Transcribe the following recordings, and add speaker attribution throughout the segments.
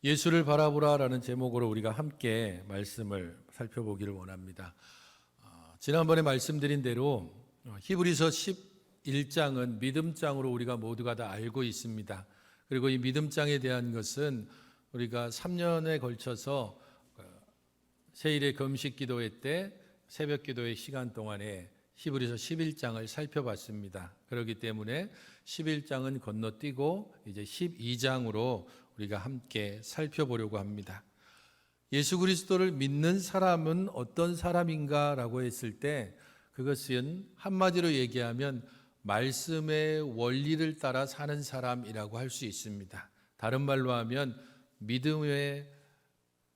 Speaker 1: 예수를 바라보라라는 제목으로 우리가 함께 말씀을 살펴보기를 원합니다. 지난번에 말씀드린 대로 히브리서 11장은 믿음장으로 우리가 모두가 다 알고 있습니다. 그리고 이 믿음장에 대한 것은 우리가 3년에 걸쳐서 세일의 금식 기도회 때 새벽 기도의 시간 동안에 히브리서 11장을 살펴봤습니다. 그렇기 때문에 11장은 건너뛰고 이제 12장으로 우리가 함께 살펴보려고 합니다. 예수 그리스도를 믿는 사람은 어떤 사람인가라고 했을 때 그것은 한마디로 얘기하면 말씀의 원리를 따라 사는 사람이라고 할 수 있습니다. 다른 말로 하면 믿음의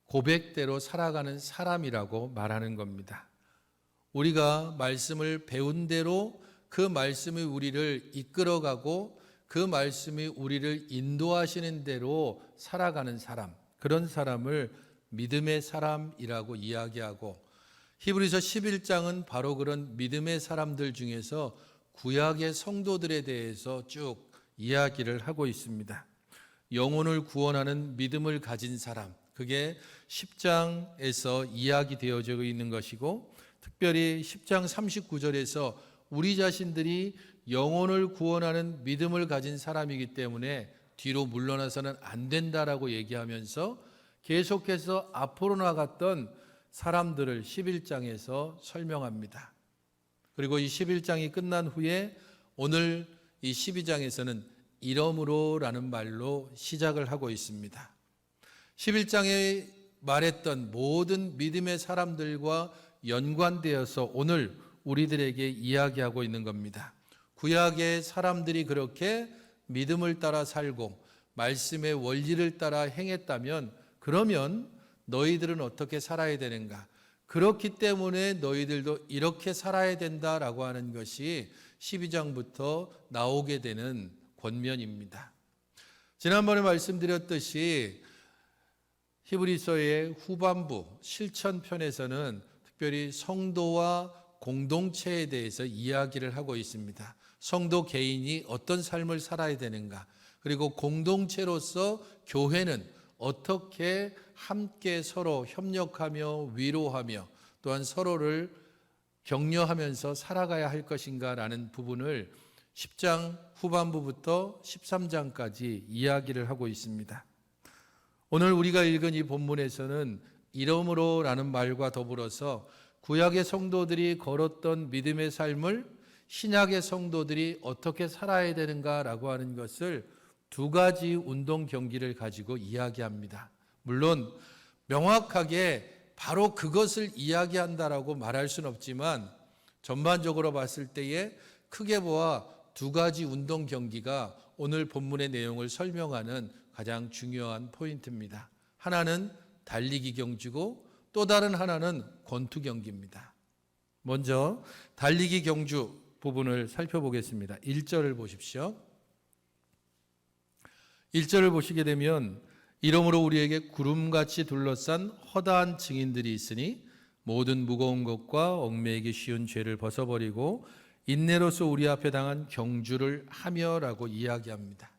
Speaker 1: 고백대로 살아가는 사람이라고 말하는 겁니다. 우리가 말씀을 배운 대로 그 말씀이 우리를 이끌어가고 그 말씀이 우리를 인도하시는 대로 살아가는 사람, 그런 사람을 믿음의 사람이라고 이야기하고, 히브리서 11장은 바로 그런 믿음의 사람들 중에서 구약의 성도들에 대해서 쭉 이야기를 하고 있습니다. 영혼을 구원하는 믿음을 가진 사람, 그게 10장에서 이야기되어져 있는 것이고, 특별히 10장 39절에서 우리 자신들이 영혼을 구원하는 믿음을 가진 사람이기 때문에 뒤로 물러나서는 안 된다라고 얘기하면서 계속해서 앞으로 나갔던 사람들을 11장에서 설명합니다. 그리고 이 11장이 끝난 후에 오늘 이 12장에서는 이러므로라는 말로 시작을 하고 있습니다. 11장에 말했던 모든 믿음의 사람들과 연관되어서 오늘 우리들에게 이야기하고 있는 겁니다. 구약의 사람들이 그렇게 믿음을 따라 살고 말씀의 원리를 따라 행했다면 그러면 너희들은 어떻게 살아야 되는가? 그렇기 때문에 너희들도 이렇게 살아야 된다라고 하는 것이 12장부터 나오게 되는 권면입니다. 지난번에 말씀드렸듯이 히브리서의 후반부 실천편에서는 특별히 성도와 공동체에 대해서 이야기를 하고 있습니다. 성도 개인이 어떤 삶을 살아야 되는가, 그리고 공동체로서 교회는 어떻게 함께 서로 협력하며 위로하며 또한 서로를 격려하면서 살아가야 할 것인가라는 부분을 10장 후반부부터 13장까지 이야기를 하고 있습니다. 오늘 우리가 읽은 이 본문에서는 이러므로라는 말과 더불어서 구약의 성도들이 걸었던 믿음의 삶을 신약의 성도들이 어떻게 살아야 되는가라고 하는 것을 두 가지 운동 경기를 가지고 이야기합니다. 물론 명확하게 바로 그것을 이야기한다라고 말할 수는 없지만 전반적으로 봤을 때에 크게 보아 두 가지 운동 경기가 오늘 본문의 내용을 설명하는 가장 중요한 포인트입니다. 하나는 달리기 경주고 또 다른 하나는 권투 경기입니다. 먼저 달리기 경주 부분을 살펴보겠습니다. 1절을 보십시오. 1절을 보시게 되면 이러므로 우리에게 구름같이 둘러싼 허다한 증인들이 있으니 모든 무거운 것과 얽매이기 쉬운 죄를 벗어버리고 인내로서 우리 앞에 당한 경주를 하며라고 이야기합니다.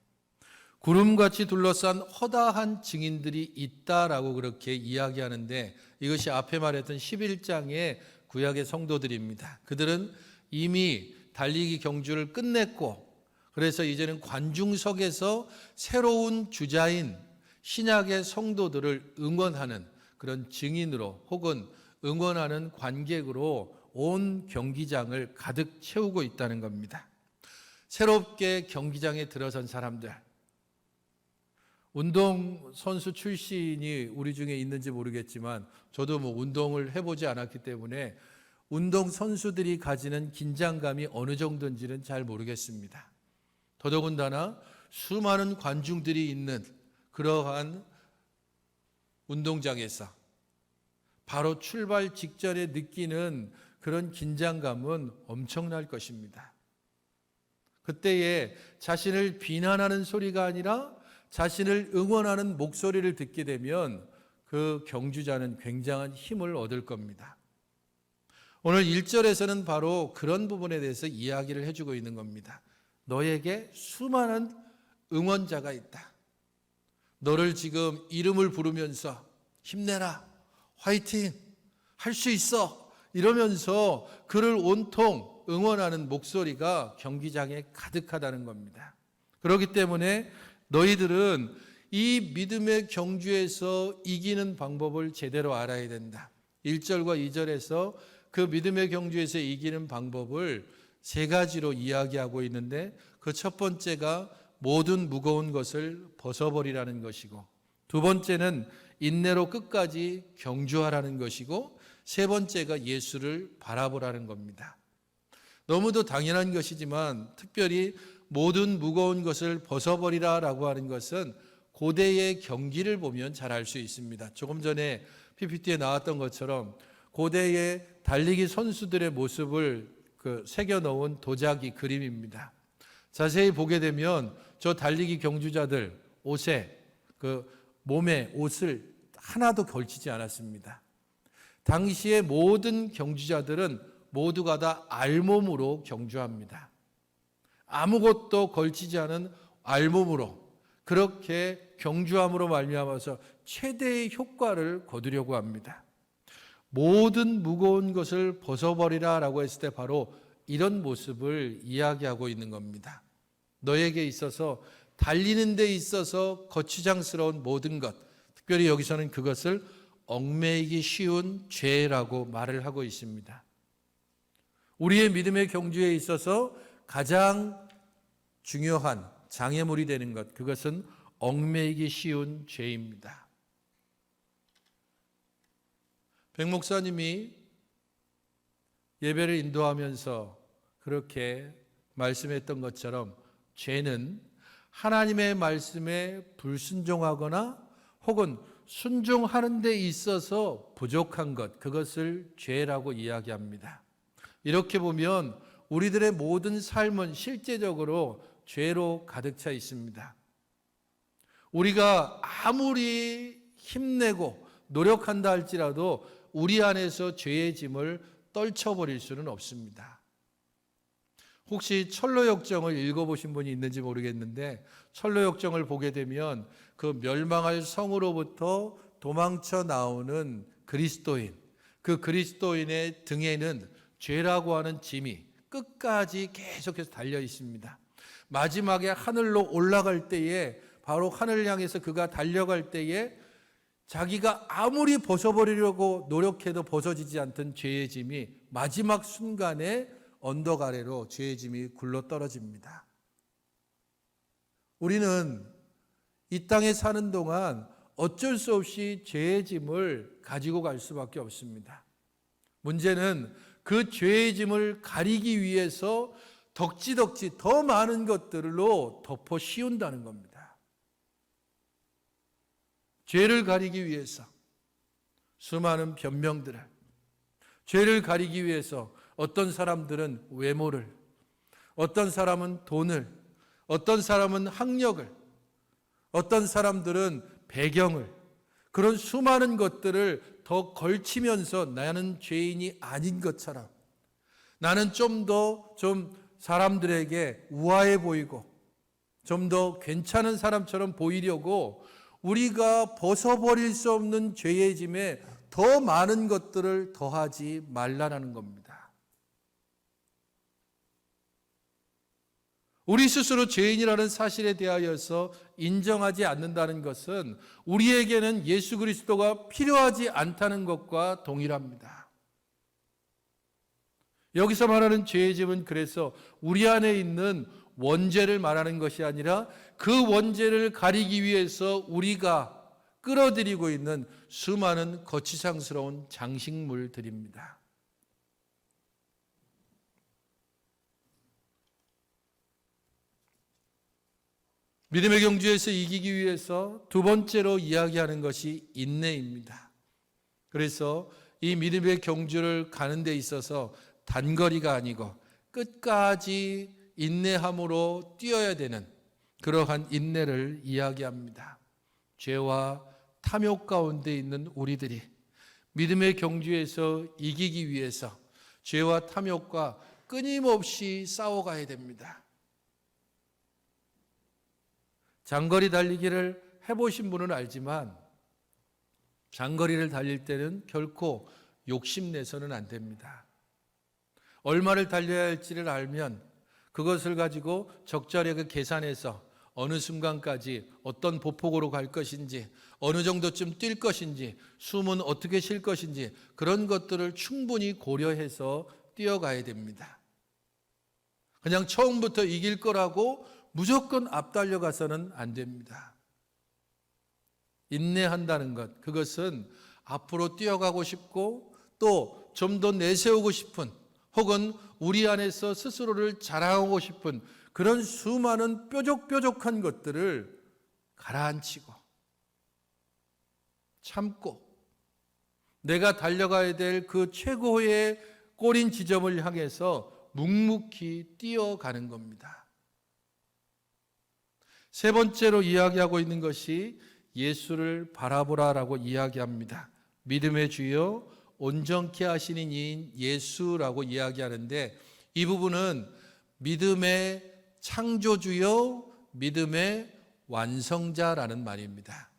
Speaker 1: 구름같이 둘러싼 허다한 증인들이 있다라고 그렇게 이야기하는데 이것이 앞에 말했던 11장의 구약의 성도들입니다. 그들은 이미 달리기 경주를 끝냈고 그래서 이제는 관중석에서 새로운 주자인 신약의 성도들을 응원하는 그런 증인으로 혹은 응원하는 관객으로 온 경기장을 가득 채우고 있다는 겁니다. 새롭게 경기장에 들어선 사람들, 운동선수 출신이 우리 중에 있는지 모르겠지만 저도 운동을 해보지 않았기 때문에 운동선수들이 가지는 긴장감이 어느 정도인지는 잘 모르겠습니다. 더더군다나 수많은 관중들이 있는 그러한 운동장에서 바로 출발 직전에 느끼는 그런 긴장감은 엄청날 것입니다. 그때에 자신을 비난하는 소리가 아니라 자신을 응원하는 목소리를 듣게 되면 그 경주자는 굉장한 힘을 얻을 겁니다. 오늘 1절에서는 바로 그런 부분에 대해서 이야기를 해주고 있는 겁니다. 너에게 수많은 응원자가 있다. 너를 지금 이름을 부르면서 힘내라, 화이팅, 할 수 있어 이러면서 그를 온통 응원하는 목소리가 경기장에 가득하다는 겁니다. 그렇기 때문에 너희들은 이 믿음의 경주에서 이기는 방법을 제대로 알아야 된다. 1절과 2절에서 그 믿음의 경주에서 이기는 방법을 세 가지로 이야기하고 있는데, 그 첫 번째가 모든 무거운 것을 벗어버리라는 것이고, 두 번째는 인내로 끝까지 경주하라는 것이고, 세 번째가 예수를 바라보라는 겁니다. 너무도 당연한 것이지만 특별히 모든 무거운 것을 벗어버리라라고 하는 것은 고대의 경기를 보면 잘 알 수 있습니다. 조금 전에 PPT에 나왔던 것처럼 고대의 달리기 선수들의 모습을 새겨 놓은 도자기 그림입니다. 자세히 보게 되면 저 달리기 경주자들 옷에 몸에 옷을 하나도 걸치지 않았습니다. 당시의 모든 경주자들은 모두가 다 알몸으로 경주합니다. 아무것도 걸치지 않은 알몸으로 그렇게 경주함으로 말미암아서 최대의 효과를 거두려고 합니다. 모든 무거운 것을 벗어버리라라고 했을 때 바로 이런 모습을 이야기하고 있는 겁니다. 너에게 있어서 달리는 데 있어서 거추장스러운 모든 것, 특별히 여기서는 그것을 얽매이기 쉬운 죄라고 말을 하고 있습니다. 우리의 믿음의 경주에 있어서 가장 중요한 장애물이 되는 것, 그것은 얽매이기 쉬운 죄입니다. 백 목사님이 예배를 인도하면서 그렇게 말씀했던 것처럼 죄는 하나님의 말씀에 불순종하거나 혹은 순종하는 데 있어서 부족한 것, 그것을 죄라고 이야기합니다. 이렇게 보면 우리들의 모든 삶은 실제적으로 죄로 가득 차 있습니다. 우리가 아무리 힘내고 노력한다 할지라도 우리 안에서 죄의 짐을 떨쳐버릴 수는 없습니다. 혹시 철로역정을 읽어보신 분이 있는지 모르겠는데, 철로역정을 보게 되면 그 멸망할 성으로부터 도망쳐 나오는 그리스도인, 그 그리스도인의 등에는 죄라고 하는 짐이 끝까지 계속해서 달려 있습니다. 마지막에 하늘로 올라갈 때에, 바로 하늘을 향해서 그가 달려갈 때에 자기가 아무리 벗어버리려고 노력해도 벗어지지 않던 죄의 짐이 마지막 순간에 언덕 아래로 죄의 짐이 굴러 떨어집니다. 우리는 이 땅에 사는 동안 어쩔 수 없이 죄의 짐을 가지고 갈 수밖에 없습니다. 문제는 그 죄의 짐을 가리기 위해서 덕지덕지 더 많은 것들로 덮어 씌운다는 겁니다. 죄를 가리기 위해서 수많은 변명들을, 죄를 가리기 위해서 어떤 사람들은 외모를, 어떤 사람은 돈을, 어떤 사람은 학력을, 어떤 사람들은 배경을, 그런 수많은 것들을 더 걸치면서 나는 죄인이 아닌 것처럼, 나는 좀 더 사람들에게 우아해 보이고 좀 더 괜찮은 사람처럼 보이려고 우리가 벗어버릴 수 없는 죄의 짐에 더 많은 것들을 더하지 말라는 겁니다. 우리 스스로 죄인이라는 사실에 대하여서 인정하지 않는다는 것은 우리에게는 예수 그리스도가 필요하지 않다는 것과 동일합니다. 여기서 말하는 죄의 짐은 그래서 우리 안에 있는 원죄를 말하는 것이 아니라 그 원죄를 가리기 위해서 우리가 끌어들이고 있는 수많은 거추장스러운 장식물들입니다. 믿음의 경주에서 이기기 위해서 두 번째로 이야기하는 것이 인내입니다. 그래서 이 믿음의 경주를 가는 데 있어서 단거리가 아니고 끝까지 인내함으로 뛰어야 되는 그러한 인내를 이야기합니다. 죄와 탐욕 가운데 있는 우리들이 믿음의 경주에서 이기기 위해서 죄와 탐욕과 끊임없이 싸워가야 됩니다. 장거리 달리기를 해보신 분은 알지만 장거리를 달릴 때는 결코 욕심내서는 안 됩니다. 얼마를 달려야 할지를 알면 그것을 가지고 적절하게 계산해서 어느 순간까지 어떤 보폭으로 갈 것인지, 어느 정도쯤 뛸 것인지, 숨은 어떻게 쉴 것인지 그런 것들을 충분히 고려해서 뛰어가야 됩니다. 그냥 처음부터 이길 거라고 무조건 앞달려가서는 안 됩니다. 인내한다는 것, 그것은 앞으로 뛰어가고 싶고 또 좀 더 내세우고 싶은, 혹은 우리 안에서 스스로를 자랑하고 싶은 그런 수많은 뾰족뾰족한 것들을 가라앉히고 참고 내가 달려가야 될 그 최고의 꼬린 지점을 향해서 묵묵히 뛰어가는 겁니다. 세 번째로 이야기하고 있는 것이 예수를 바라보라라고 이야기합니다. 믿음의 주여 온전케 하시는 이인 예수라고 이야기하는데, 이 부분은 믿음의 창조주여, 믿음의 완성자라는 말입니다.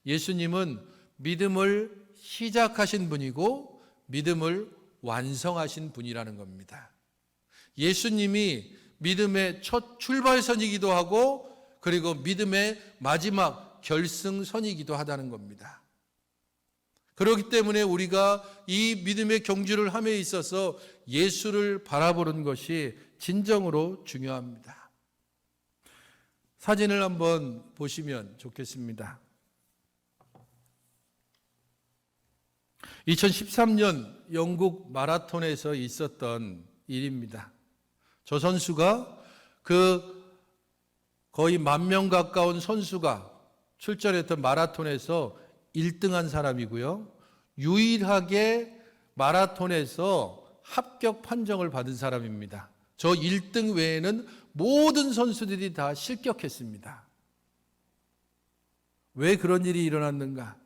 Speaker 1: 예수님은 믿음을 시작하신 분이고 믿음을 완성하신 분이라는 겁니다. 예수님이 믿음의 첫 출발선이기도 하고 그리고 믿음의 마지막 결승선이기도 하다는 겁니다. 그렇기 때문에 우리가 이 믿음의 경주를 함에 있어서 예수를 바라보는 것이 진정으로 중요합니다. 사진을 한번 보시면 좋겠습니다. 2013년 영국 마라톤에서 있었던 일입니다. 저 선수가 거의 10,000명 가까운 선수가 출전했던 마라톤에서 1등한 사람이고요. 유일하게 마라톤에서 합격 판정을 받은 사람입니다. 저 1등 외에는 모든 선수들이 다 실격했습니다. 왜 그런 일이 일어났는가?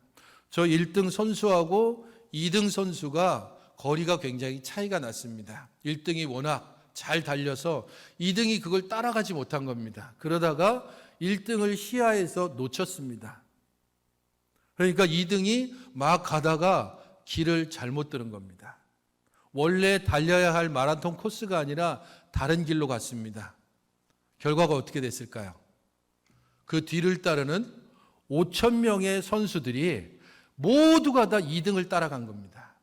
Speaker 1: 저 1등 선수하고 2등 선수가 거리가 굉장히 차이가 났습니다. 1등이 워낙 잘 달려서 2등이 그걸 따라가지 못한 겁니다. 그러다가 1등을 시야에서 놓쳤습니다. 그러니까 2등이 막 가다가 길을 잘못 들은 겁니다. 원래 달려야 할 마라톤 코스가 아니라 다른 길로 갔습니다. 결과가 어떻게 됐을까요? 그 뒤를 따르는 5,000명의 선수들이 모두가 다 2등을 따라간 겁니다.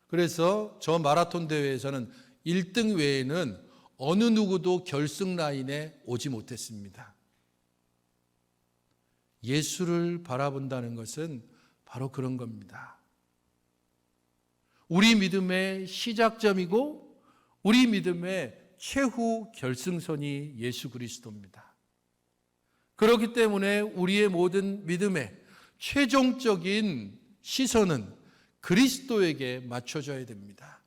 Speaker 1: 그래서 저 마라톤 대회에서는 1등 외에는 어느 누구도 결승 라인에 오지 못했습니다. 예수를 바라본다는 것은 바로 그런 겁니다. 우리 믿음의 시작점이고 우리 믿음의 최후 결승선이 예수 그리스도입니다. 그렇기 때문에 우리의 모든 믿음의 최종적인 시선은 그리스도에게 맞춰져야 됩니다.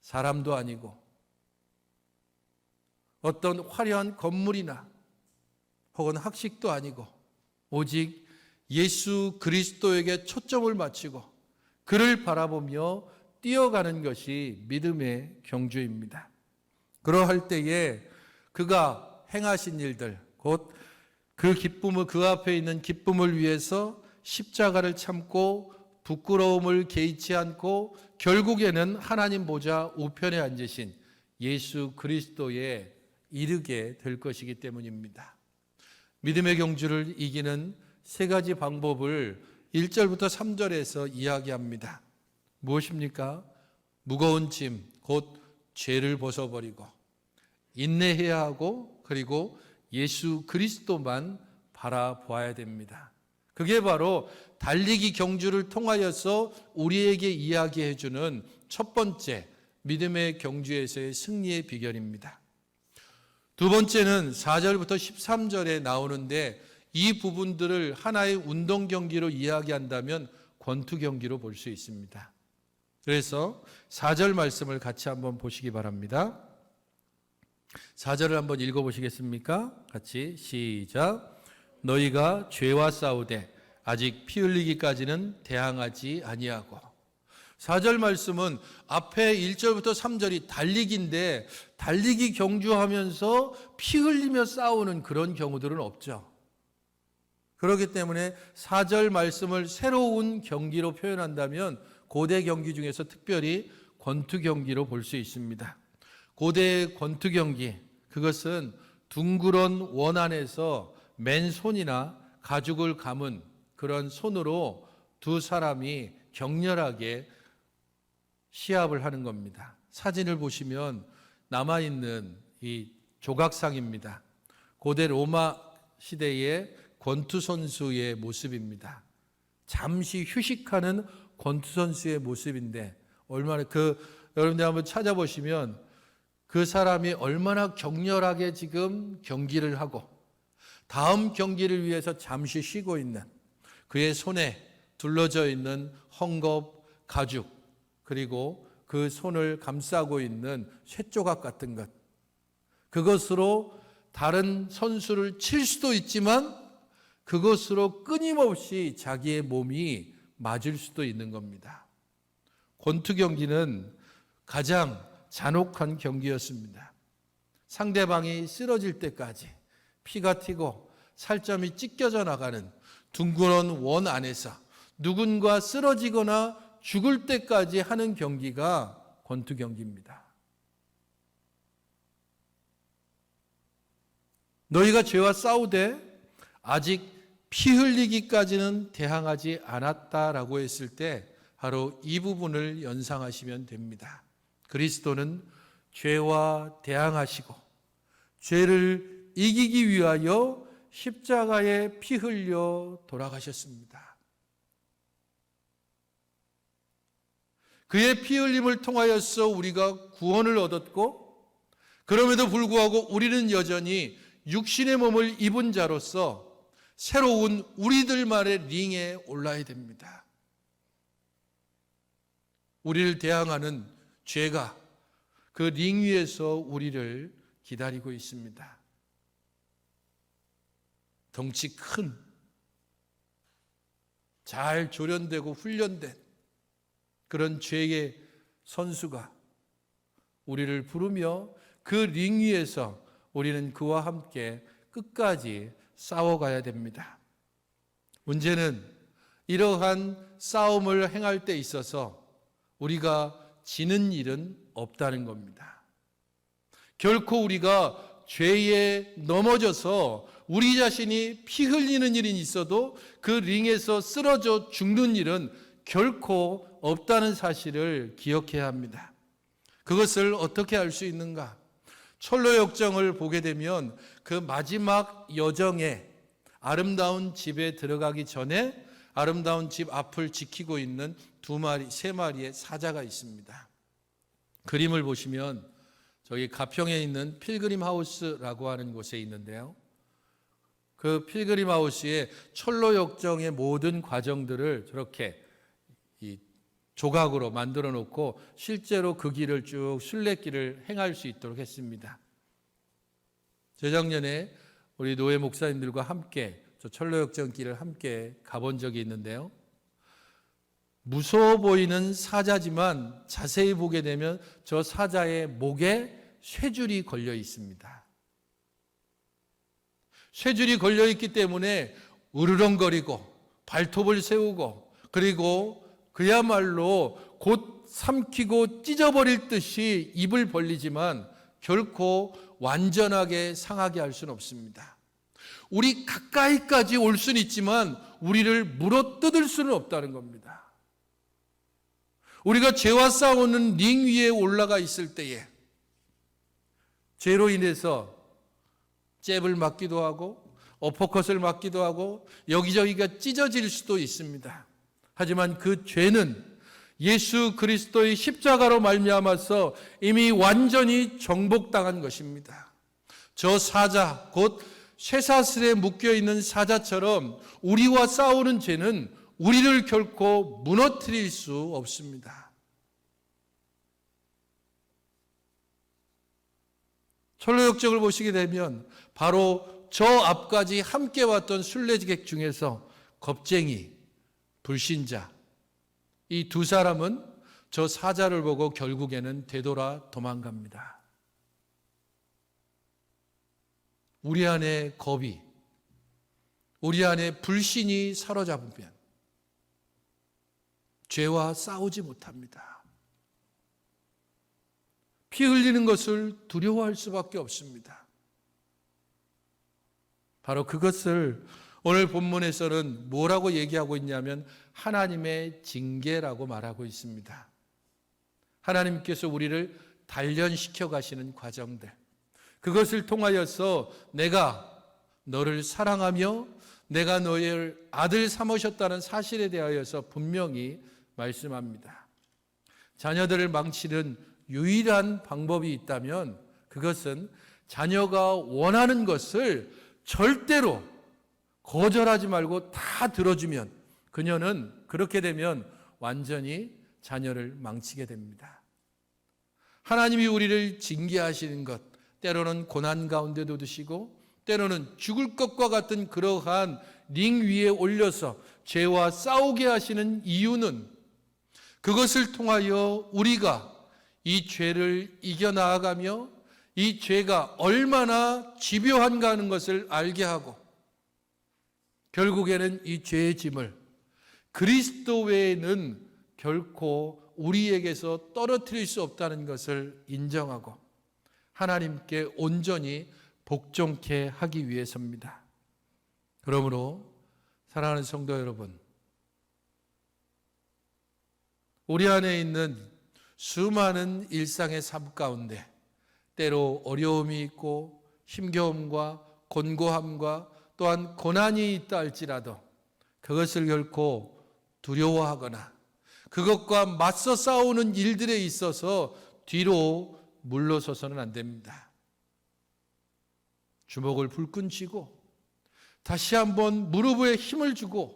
Speaker 1: 사람도 아니고 어떤 화려한 건물이나 혹은 학식도 아니고 오직 예수 그리스도에게 초점을 맞추고 그를 바라보며 뛰어가는 것이 믿음의 경주입니다. 그러할 때에 그가 행하신 일들, 곧 그 기쁨을, 그 앞에 있는 기쁨을 위해서 십자가를 참고 부끄러움을 개의치 않고 결국에는 하나님 보좌 우편에 앉으신 예수 그리스도에 이르게 될 것이기 때문입니다. 믿음의 경주를 이기는 세 가지 방법을 1절부터 3절에서 이야기합니다. 무엇입니까? 무거운 짐, 곧 죄를 벗어버리고 인내해야 하고 그리고 예수 그리스도만 바라보아야 됩니다. 그게 바로 달리기 경주를 통하여서 우리에게 이야기해 주는 첫 번째 믿음의 경주에서의 승리의 비결입니다. 두 번째는 4절부터 13절에 나오는데 이 부분들을 하나의 운동 경기로 이야기한다면 권투 경기로 볼 수 있습니다. 그래서 4절 말씀을 같이 한번 보시기 바랍니다. 4절을 한번 읽어보시겠습니까? 같이 시작. 너희가 죄와 싸우되 아직 피 흘리기까지는 대항하지 아니하고. 4절 말씀은 앞에 1절부터 3절이 달리기인데 달리기 경주하면서 피 흘리며 싸우는 그런 경우들은 없죠. 그렇기 때문에 4절 말씀을 새로운 경기로 표현한다면 고대 경기 중에서 특별히 권투 경기로 볼 수 있습니다. 고대의 권투 경기, 그것은 둥그런 원 안에서 맨손이나 가죽을 감은 그런 손으로 두 사람이 격렬하게 시합을 하는 겁니다. 사진을 보시면 남아있는 이 조각상입니다. 고대 로마 시대의 권투 선수의 모습입니다. 잠시 휴식하는 권투 선수의 모습인데 얼마나 여러분들 한번 찾아보시면 그 사람이 얼마나 격렬하게 지금 경기를 하고 다음 경기를 위해서 잠시 쉬고 있는, 그의 손에 둘러져 있는 헝겊, 가죽, 그리고 그 손을 감싸고 있는 쇠조각 같은 것, 그것으로 다른 선수를 칠 수도 있지만 그것으로 끊임없이 자기의 몸이 맞을 수도 있는 겁니다. 권투 경기는 가장 잔혹한 경기였습니다. 상대방이 쓰러질 때까지 피가 튀고 살점이 찢겨져 나가는 둥그런 원 안에서 누군가 쓰러지거나 죽을 때까지 하는 경기가 권투 경기입니다. 너희가 죄와 싸우되 아직 피 흘리기까지는 대항하지 않았다라고 했을 때 바로 이 부분을 연상하시면 됩니다. 그리스도는 죄와 대항하시고 죄를 이기기 위하여 십자가에 피 흘려 돌아가셨습니다. 그의 피 흘림을 통하여서 우리가 구원을 얻었고, 그럼에도 불구하고 우리는 여전히 육신의 몸을 입은 자로서 새로운 우리들만의 링에 올라야 됩니다. 우리를 대항하는 죄가 그 링 위에서 우리를 기다리고 있습니다. 덩치 큰, 잘 조련되고 훈련된 그런 죄의 선수가 우리를 부르며 그 링 위에서 우리는 그와 함께 끝까지 싸워가야 됩니다. 문제는 이러한 싸움을 행할 때 있어서 우리가 지는 일은 없다는 겁니다. 결코 우리가 죄에 넘어져서 우리 자신이 피 흘리는 일이 있어도 그 링에서 쓰러져 죽는 일은 결코 없다는 사실을 기억해야 합니다. 그것을 어떻게 알 수 있는가? 철로 역정을 보게 되면 그 마지막 여정에 아름다운 집에 들어가기 전에 아름다운 집 앞을 지키고 있는 세 마리의 사자가 있습니다. 그림을 보시면 저기 가평에 있는 필그림 하우스라고 하는 곳에 있는데요. 그 필그림 하우스에 철로 역정의 모든 과정들을 저렇게 이 조각으로 만들어 놓고 실제로 그 길을 쭉 순례길을 행할 수 있도록 했습니다. 재작년에 우리 노회 목사님들과 함께 저 철로 역정 길을 함께 가본 적이 있는데요. 무서워 보이는 사자지만 자세히 보게 되면 저 사자의 목에 쇠줄이 걸려 있습니다. 쇠줄이 걸려 있기 때문에 으르렁거리고 발톱을 세우고 그리고 그야말로 곧 삼키고 찢어버릴 듯이 입을 벌리지만 결코 완전하게 상하게 할 수는 없습니다. 우리 가까이까지 올 수는 있지만 우리를 물어뜯을 수는 없다는 겁니다. 우리가 죄와 싸우는 링 위에 올라가 있을 때에 죄로 인해서 잽을 맞기도 하고 어퍼컷을 맞기도 하고 여기저기가 찢어질 수도 있습니다. 하지만 그 죄는 예수 그리스도의 십자가로 말미암아서 이미 완전히 정복당한 것입니다. 저 사자, 곧 쇠사슬에 묶여있는 사자처럼 우리와 싸우는 죄는 우리를 결코 무너뜨릴 수 없습니다. 철로 역정을 보시게 되면 바로 저 앞까지 함께 왔던 순례객 중에서 겁쟁이, 불신자, 이 두 사람은 저 사자를 보고 결국에는 되돌아 도망갑니다. 우리 안에 겁이, 우리 안에 불신이 사로잡으면 죄와 싸우지 못합니다. 피 흘리는 것을 두려워할 수밖에 없습니다. 바로 그것을 오늘 본문에서는 뭐라고 얘기하고 있냐면 하나님의 징계라고 말하고 있습니다. 하나님께서 우리를 단련시켜 가시는 과정들, 그것을 통하여서 내가 너를 사랑하며 내가 너를 아들 삼으셨다는 사실에 대하여서 분명히 말씀합니다. 자녀들을 망치는 유일한 방법이 있다면 그것은 자녀가 원하는 것을 절대로 거절하지 말고 다 들어주면, 그녀는 그렇게 되면 완전히 자녀를 망치게 됩니다. 하나님이 우리를 징계하시는 것, 때로는 고난 가운데도 두시고 때로는 죽을 것과 같은 그러한 링 위에 올려서 죄와 싸우게 하시는 이유는 그것을 통하여 우리가 이 죄를 이겨나가며 이 죄가 얼마나 집요한가 하는 것을 알게 하고 결국에는 이 죄의 짐을 그리스도 외에는 결코 우리에게서 떨어뜨릴 수 없다는 것을 인정하고 하나님께 온전히 복종케 하기 위해서입니다. 그러므로 사랑하는 성도 여러분, 우리 안에 있는 수많은 일상의 삶 가운데 때로 어려움이 있고 힘겨움과 곤고함과 또한 고난이 있다 할지라도 그것을 결코 두려워하거나 그것과 맞서 싸우는 일들에 있어서 뒤로 물러서서는 안 됩니다. 주먹을 불끈 쥐고 다시 한번 무릎에 힘을 주고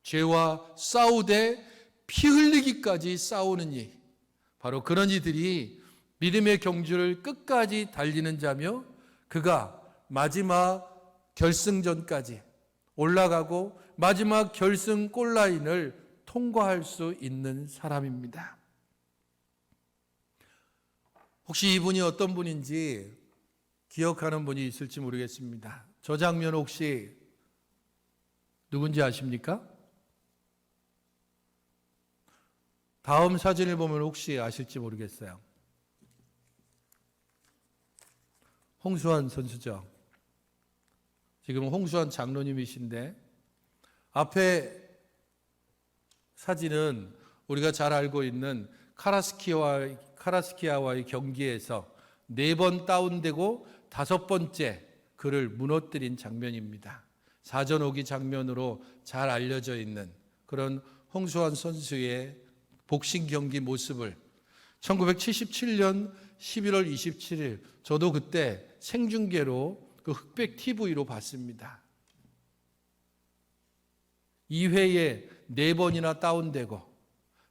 Speaker 1: 죄와 싸우되 피 흘리기까지 싸우는 이, 바로 그런 이들이 믿음의 경주를 끝까지 달리는 자며 그가 마지막 결승전까지 올라가고 마지막 결승 골라인을 통과할 수 있는 사람입니다. 혹시 이분이 어떤 분인지 기억하는 분이 있을지 모르겠습니다. 저 장면 혹시 누군지 아십니까? 다음 사진을 보면 혹시 아실지 모르겠어요. 홍수환 선수죠. 지금 홍수환 장로님이신데 앞에 사진은 우리가 잘 알고 있는 카라스키아와의 경기에서 4번 다운되고 5번째 그를 무너뜨린 장면입니다. 사전 오기 장면으로 잘 알려져 있는 그런 홍수환 선수의 복싱 경기 모습을 1977년 11월 27일 저도 그때 생중계로 그 흑백 TV로 봤습니다. 2회에 4번이나 다운되고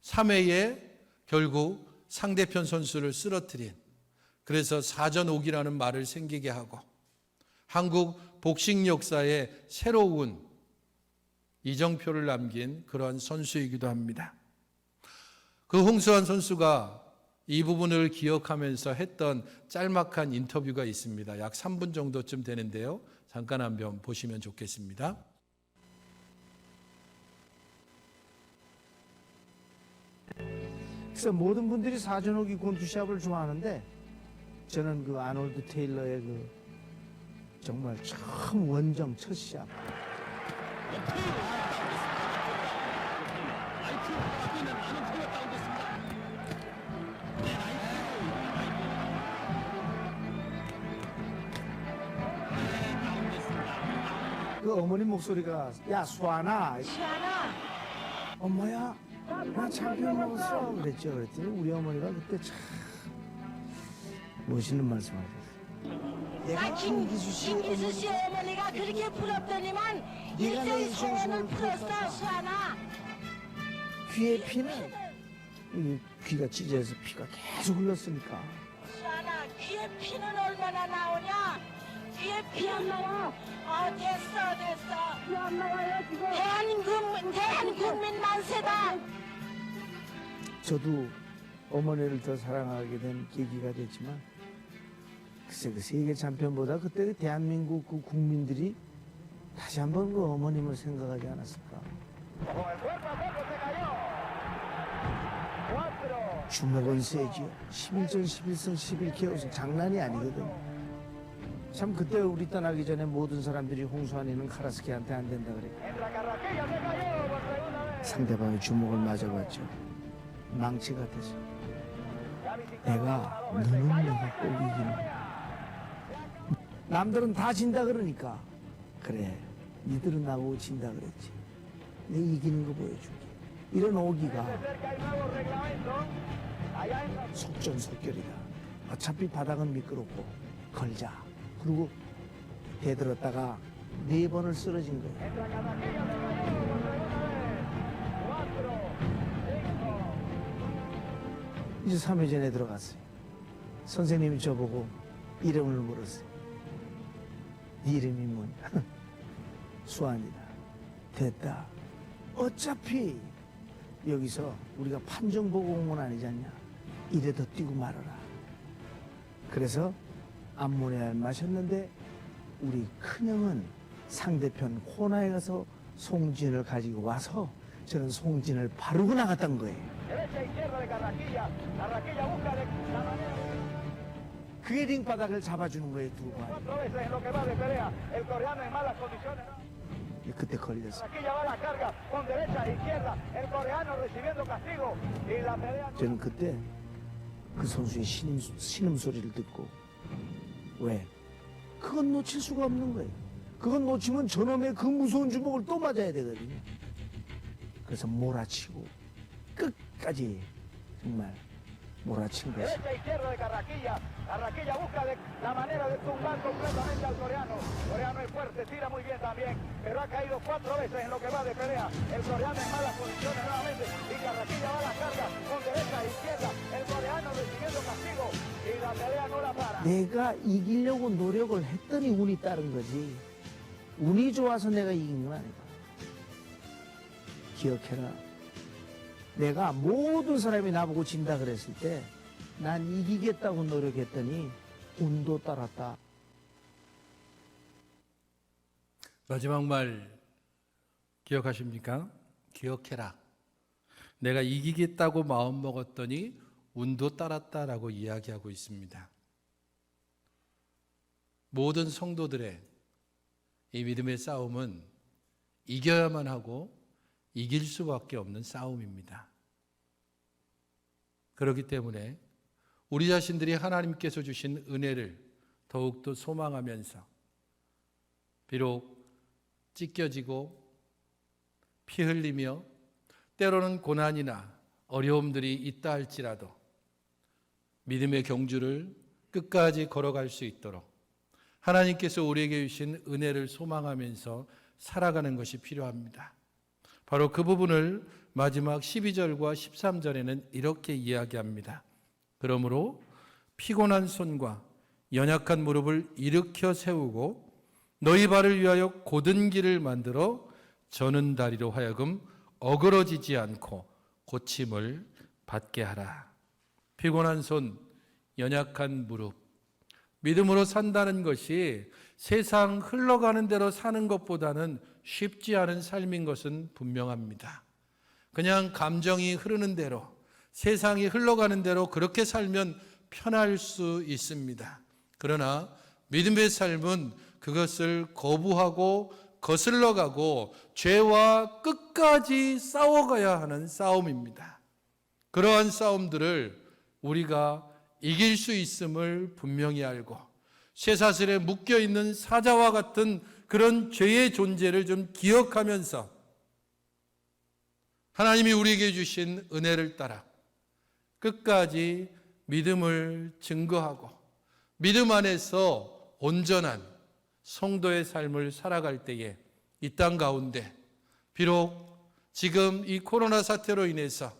Speaker 1: 3회에 결국 상대편 선수를 쓰러뜨린, 그래서 사전 오기라는 말을 생기게 하고 한국 복싱 역사에 새로운 이정표를 남긴 그러한 선수이기도 합니다. 그 홍수환 선수가 이 부분을 기억하면서 했던 짤막한 인터뷰가 있습니다. 약 3분 정도쯤 되는데요. 잠깐 한번 보시면 좋겠습니다.
Speaker 2: 그래서 모든 분들이 사전오기 권투시합을 좋아하는데 저는 그 아놀드 테일러의 그 정말 처음 원정 첫 시합, 그 어머니 목소리가 야 수아나 엄마야 나 챔피언 먹었어 그랬죠. 그랬더니 우리 어머니가 그때 참 멋있는 말씀하셨어요.
Speaker 3: 나 김기수 씨 어머니가 그렇게 부럽더니만 일생 소원을 풀었어 수아나.
Speaker 2: 귀에 피는 이 귀가 찢어져서 피가 계속 흘렀으니까
Speaker 3: 수아나 귀에 피는 얼마나 나오냐. 귀에 피 안 나와. 됐어 피 안 나와요 지금. 대한국민 만세다.
Speaker 2: 저도 어머니를 더 사랑하게 된 계기가 됐지만 글쎄 그 세계 챔피언보다 그때 대한민국 그 국민들이 다시 한번 그 어머님을 생각하지 않았을까? 주먹은 세지요. 11전 11승 11KO 장난이 아니거든. 참 그때 우리 떠나기 전에 모든 사람들이 홍수환이는 카라스키한테 안 된다 그래. 상대방의 주먹을 맞아봤죠. 망치 같아서. 너는 내가 꼭 이기는 거야. 남들은 다 진다 그러니까. 그래, 니들은 나보고 진다 그랬지. 내가 이기는 거 보여줄게. 이런 오기가 속전속결이다. 어차피 바닥은 미끄럽고 걸자. 그리고 대들었다가 4번을 쓰러진 거야. 이제 3회전에 들어갔어요. 선생님이 저보고 이름을 물었어요. 네 이름이 뭐냐? 수환이다. 됐다. 어차피 여기서 우리가 판정 보고 온 건 아니지 않냐? 이래도 뛰고 말아라. 그래서 암모니아를 마셨는데 우리 큰형은 상대편 코너에 가서 송진을 가지고 와서 저는 송진을 바르고 나갔던 거예요. 그게 링바닥을 잡아주는 거예요, 두 번. 그때 걸렸어. 저는 그때 그 선수의 신음소리를 듣고 왜? 그건 놓칠 수가 없는 거예요. 그건 놓치면 저놈의 그 무서운 주먹을 또 맞아야 되거든요. 그래서 몰아치고 끝까지 정말 몰아친 것이. 내가 이기려고 노력을 했더니 운이 따른 거지. 운이 좋아서 내가 이긴 건 아니다. 기억해라. 내가 모든 사람이 나보고 진다 그랬을 때 난 이기겠다고 노력했더니 운도 따랐다.
Speaker 1: 마지막 말 기억하십니까? 기억해라. 내가 이기겠다고 마음먹었더니 운도 따랐다라고 이야기하고 있습니다. 모든 성도들의 이 믿음의 싸움은 이겨야만 하고 이길 수밖에 없는 싸움입니다. 그렇기 때문에 우리 자신들이 하나님께서 주신 은혜를 더욱더 소망하면서 비록 찢겨지고 피 흘리며 때로는 고난이나 어려움들이 있다 할지라도 믿음의 경주를 끝까지 걸어갈 수 있도록 하나님께서 우리에게 주신 은혜를 소망하면서 살아가는 것이 필요합니다. 바로 그 부분을 마지막 12절과 13절에는 이렇게 이야기합니다. 그러므로 피곤한 손과 연약한 무릎을 일으켜 세우고 너희 발을 위하여 곧은 길을 만들어 저는 다리로 하여금 어그러지지 않고 고침을 받게 하라. 피곤한 손, 연약한 무릎. 믿음으로 산다는 것이 세상 흘러가는 대로 사는 것보다는 쉽지 않은 삶인 것은 분명합니다. 그냥 감정이 흐르는 대로, 세상이 흘러가는 대로 그렇게 살면 편할 수 있습니다. 그러나 믿음의 삶은 그것을 거부하고 거슬러 가고 죄와 끝까지 싸워가야 하는 싸움입니다. 그러한 싸움들을 우리가 이길 수 있음을 분명히 알고 쇠사슬에 묶여있는 사자와 같은 그런 죄의 존재를 좀 기억하면서 하나님이 우리에게 주신 은혜를 따라 끝까지 믿음을 증거하고 믿음 안에서 온전한 성도의 삶을 살아갈 때에 이 땅 가운데 비록 지금 이 코로나 사태로 인해서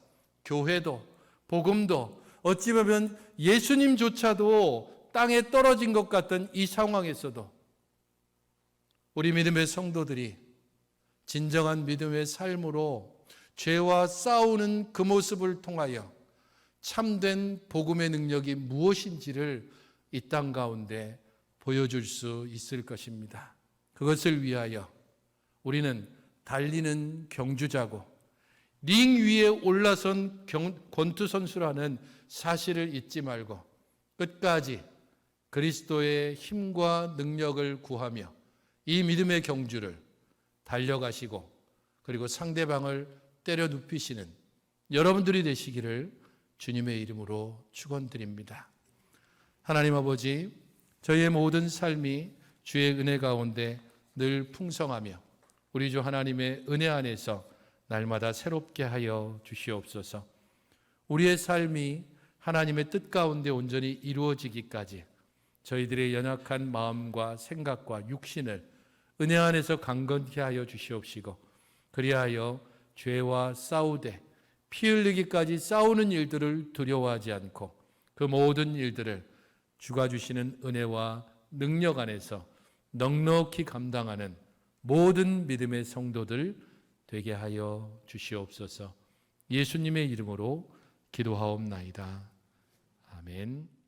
Speaker 1: 교회도 복음도 어찌 보면 예수님조차도 땅에 떨어진 것 같은 이 상황에서도 우리 믿음의 성도들이 진정한 믿음의 삶으로 죄와 싸우는 그 모습을 통하여 참된 복음의 능력이 무엇인지를 이 땅 가운데 보여줄 수 있을 것입니다. 그것을 위하여 우리는 달리는 경주자고 링 위에 올라선 권투 선수라는 사실을 잊지 말고 끝까지 그리스도의 힘과 능력을 구하며 이 믿음의 경주를 달려가시고 그리고 상대방을 때려 눕히시는 여러분들이 되시기를 주님의 이름으로 축원드립니다. 하나님 아버지, 저희의 모든 삶이 주의 은혜 가운데 늘 풍성하며 우리 주 하나님의 은혜 안에서 날마다 새롭게 하여 주시옵소서. 우리의 삶이 하나님의 뜻 가운데 온전히 이루어지기까지 저희들의 연약한 마음과 생각과 육신을 은혜 안에서 강건케 하여 주시옵시고 그리하여 죄와 싸우되 피 흘리기까지 싸우는 일들을 두려워하지 않고 그 모든 일들을 주가 주시는 은혜와 능력 안에서 넉넉히 감당하는 모든 믿음의 성도들 되게 하여 주시옵소서. 예수님의 이름으로 기도하옵나이다. 아멘.